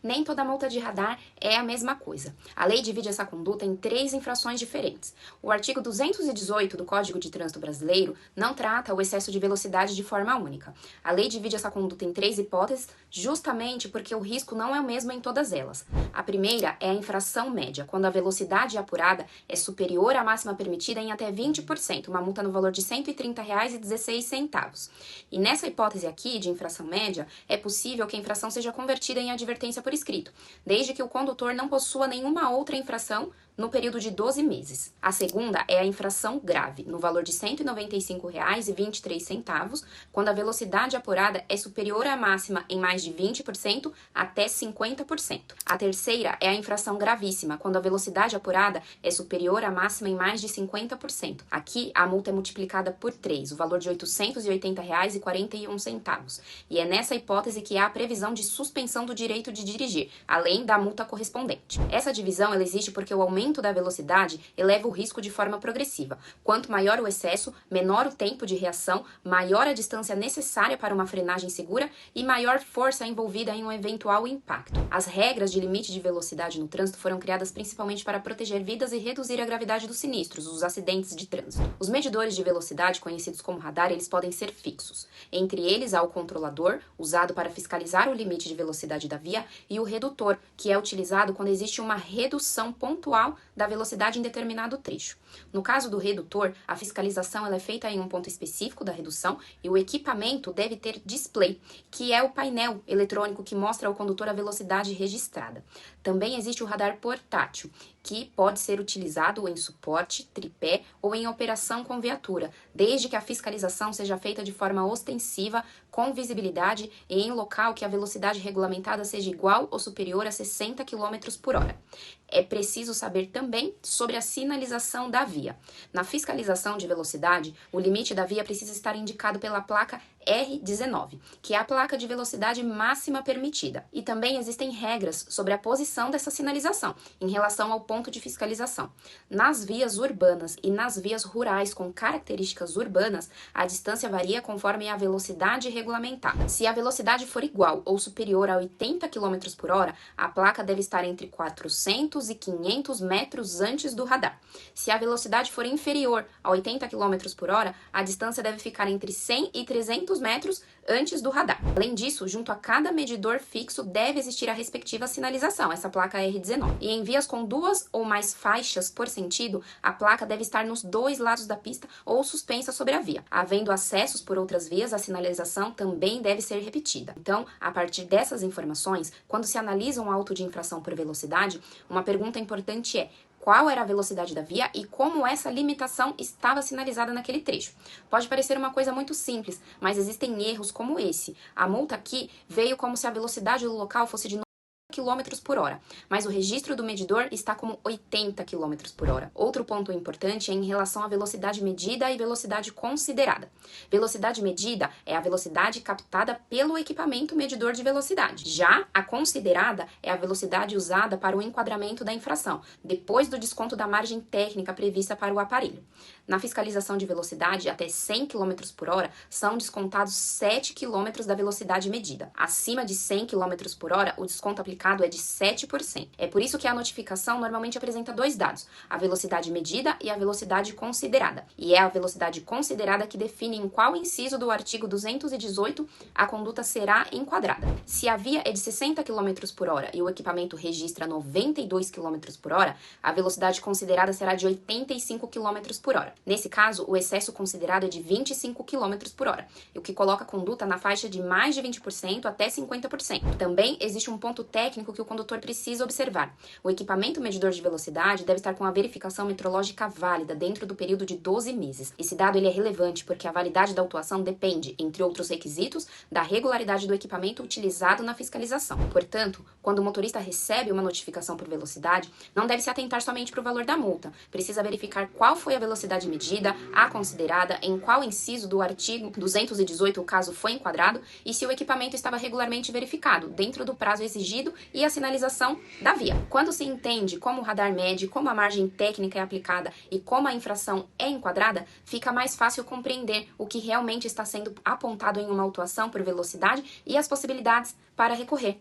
Nem toda multa de radar é a mesma coisa. A lei divide essa conduta em 3 infrações diferentes. O artigo 218 do Código de Trânsito Brasileiro não trata o excesso de velocidade de forma única. A lei divide essa conduta em 3 hipóteses, justamente porque o risco não é o mesmo em todas elas. A primeira é a infração média, quando a velocidade apurada é superior à máxima permitida em até 20%, uma multa no valor de R$ 130,16. E nessa hipótese aqui de infração média, é possível que a infração seja convertida em advertência por escrito, desde que o condutor não possua nenhuma outra infração no período de 12 meses. A segunda é a infração grave, no valor de R$ 195,23, quando a velocidade apurada é superior à máxima em mais de 20% até 50%. A terceira é a infração gravíssima, quando a velocidade apurada é superior à máxima em mais de 50%. Aqui, a multa é multiplicada por 3, o valor de R$ 880,41. E é nessa hipótese que há a previsão de suspensão do direito de dirigir, além da multa correspondente. Essa divisão ela existe porque o aumento da velocidade eleva o risco de forma progressiva. Quanto maior o excesso, menor o tempo de reação, maior a distância necessária para uma frenagem segura e maior força envolvida em um eventual impacto. As regras de limite de velocidade no trânsito foram criadas principalmente para proteger vidas e reduzir a gravidade dos sinistros, os acidentes de trânsito. Os medidores de velocidade, conhecidos como radar, eles podem ser fixos. Entre eles há o controlador, usado para fiscalizar o limite de velocidade da via, e o redutor, que é utilizado quando existe uma redução pontual da velocidade em determinado trecho. No caso do redutor, a fiscalização ela é feita em um ponto específico da redução e o equipamento deve ter display, que é o painel eletrônico que mostra ao condutor a velocidade registrada. Também existe o radar portátil, que pode ser utilizado em suporte, tripé ou em operação com viatura, desde que a fiscalização seja feita de forma ostensiva, com visibilidade e em local que a velocidade regulamentada seja igual ou superior a 60 km por hora. É preciso saber também sobre a sinalização da via. Na fiscalização de velocidade, o limite da via precisa estar indicado pela placa R19, que é a placa de velocidade máxima permitida. E também existem regras sobre a posição dessa sinalização em relação ao ponto de fiscalização. Nas vias urbanas e nas vias rurais com características urbanas, a distância varia conforme a velocidade regulamentada. Se a velocidade for igual ou superior a 80 km por hora, a placa deve estar entre 400 e 500 metros antes do radar. Se a velocidade for inferior a 80 km por hora, a distância deve ficar entre 100 e 300 metros antes do radar. Além disso, junto a cada medidor fixo deve existir a respectiva sinalização, essa placa R19. E em vias com 2 ou mais faixas por sentido, a placa deve estar nos 2 lados da pista ou suspensa sobre a via. Havendo acessos por outras vias, a sinalização também deve ser repetida. Então, a partir dessas informações, quando se analisa um auto de infração por velocidade, uma pergunta importante é: qual era a velocidade da via e como essa limitação estava sinalizada naquele trecho? Pode parecer uma coisa muito simples, mas existem erros como esse. A multa aqui veio como se a velocidade do local fosse de km por hora, mas o registro do medidor está como 80 km por hora. Outro ponto importante é em relação à velocidade medida e velocidade considerada. Velocidade medida é a velocidade captada pelo equipamento medidor de velocidade. Já a considerada é a velocidade usada para o enquadramento da infração, depois do desconto da margem técnica prevista para o aparelho. Na fiscalização de velocidade, até 100 km por hora, são descontados 7 km da velocidade medida. Acima de 100 km por hora, o desconto aplicado é de 7%. É por isso que a notificação normalmente apresenta 2 dados, a velocidade medida e a velocidade considerada. E é a velocidade considerada que define em qual inciso do artigo 218 a conduta será enquadrada. Se a via é de 60 km por hora e o equipamento registra 92 km por hora, a velocidade considerada será de 85 km por hora. Nesse caso, o excesso considerado é de 25 km por hora, o que coloca a conduta na faixa de mais de 20% até 50%. Também existe um ponto técnico que o condutor precisa observar. O equipamento medidor de velocidade deve estar com a verificação metrológica válida dentro do período de 12 meses. Esse dado ele é relevante porque a validade da autuação depende, entre outros requisitos, da regularidade do equipamento utilizado na fiscalização. Portanto, quando o motorista recebe uma notificação por velocidade, não deve se atentar somente para o valor da multa. Precisa verificar qual foi a velocidade medida, a considerada, em qual inciso do artigo 218 o caso foi enquadrado e se o equipamento estava regularmente verificado, dentro do prazo exigido e a sinalização da via. Quando se entende como o radar mede, como a margem técnica é aplicada e como a infração é enquadrada, fica mais fácil compreender o que realmente está sendo apontado em uma autuação por velocidade e as possibilidades para recorrer.